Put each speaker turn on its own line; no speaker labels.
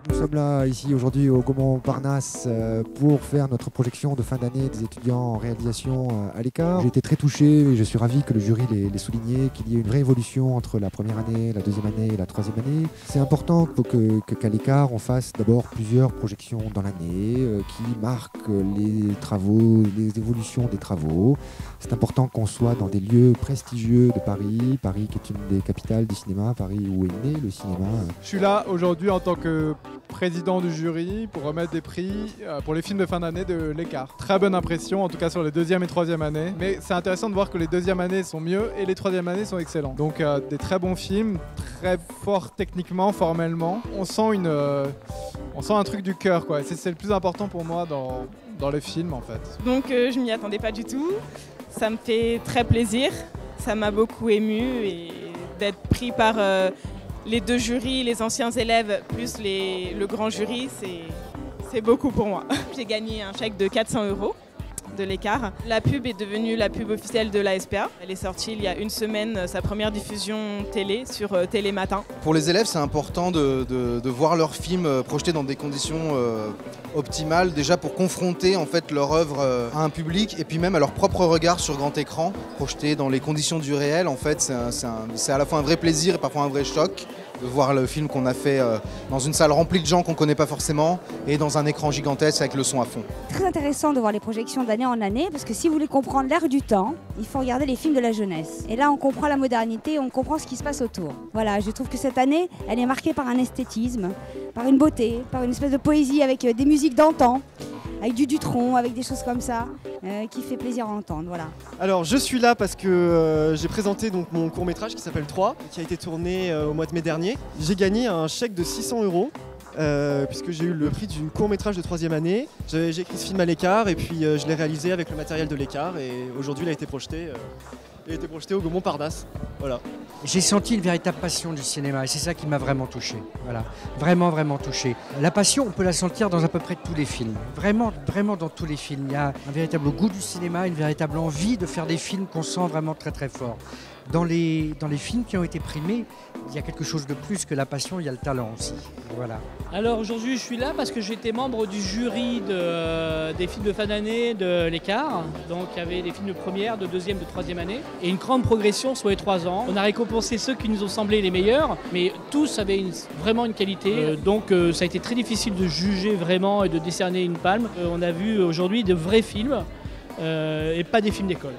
Nous sommes là ici aujourd'hui au Gaumont Parnasse pour faire notre projection de fin d'année des étudiants en réalisation à l'écart. J'ai été très touché et je suis ravi que le jury l'ait souligné, qu'il y ait une vraie évolution entre la première année, la deuxième année et la troisième année. C'est important qu'à l'écart on fasse d'abord plusieurs projections dans l'année qui marquent les travaux, les évolutions des travaux. C'est important qu'on soit dans des lieux prestigieux de Paris, Paris qui est une des capitales du cinéma, Paris où est né le cinéma.
Je suis là aujourd'hui en tant que président du jury pour remettre des prix pour les films de fin d'année de l'écart. Très bonne impression, en tout cas sur les deuxième et troisième années. Mais c'est intéressant de voir que les deuxièmes années sont mieux et les troisièmes années sont excellents. Donc des très bons films, très forts techniquement, formellement. On sent un truc du cœur, quoi. C'est le plus important pour moi dans les films, en fait.
Donc je m'y attendais pas du tout. Ça me fait très plaisir. Ça m'a beaucoup ému et d'être pris par les deux jurys, les anciens élèves plus le grand jury, c'est beaucoup pour moi. J'ai gagné un chèque de 400 € de l'écart. La pub est devenue la pub officielle de la SPA. Elle est sortie il y a une semaine, sa première diffusion télé sur Télématin.
Pour les élèves, c'est important de voir leurs films projetés dans des conditions optimales, déjà pour confronter en fait leur œuvre à un public et puis même à leur propre regard sur grand écran, projeté dans les conditions du réel. En fait, c'est à la fois un vrai plaisir et parfois un vrai choc de voir le film qu'on a fait dans une salle remplie de gens qu'on ne connaît pas forcément et dans un écran gigantesque avec le son à fond.
Très intéressant de voir les projections d'année en année parce que si vous voulez comprendre l'air du temps, il faut regarder les films de la jeunesse. Et là, on comprend la modernité, on comprend ce qui se passe autour. Voilà, je trouve que cette année, elle est marquée par un esthétisme, par une beauté, par une espèce de poésie avec des musiques d'antan, avec du Dutronc, avec des choses comme ça, qui fait plaisir à entendre. Voilà.
Alors je suis là parce que j'ai présenté donc, mon court-métrage qui s'appelle 3, qui a été tourné au mois de mai dernier. J'ai gagné un chèque de 600 € puisque j'ai eu le prix du court-métrage de 3e année. J'ai écrit ce film à l'écart et puis je l'ai réalisé avec le matériel de l'écart et aujourd'hui il a été projeté. Il a été projeté au Gaumont Parnasse. Voilà.
J'ai senti une véritable passion du cinéma et c'est ça qui m'a vraiment touché. Voilà. Vraiment, vraiment touché. La passion, on peut la sentir dans à peu près tous les films. Vraiment, vraiment dans tous les films. Il y a un véritable goût du cinéma, une véritable envie de faire des films qu'on sent vraiment très très fort. Dans les films qui ont été primés, il y a quelque chose de plus que la passion, il y a le talent aussi. Voilà.
Alors aujourd'hui je suis là parce que j'étais membre du jury des films de fin d'année de l'écart. Donc il y avait des films de première, de deuxième, de troisième année. Et une grande progression sur les 3 ans. On a récompensé ceux qui nous ont semblé les meilleurs, mais tous avaient vraiment une qualité. Donc ça a été très difficile de juger vraiment et de décerner une palme. On a vu aujourd'hui de vrais films et pas des films d'école.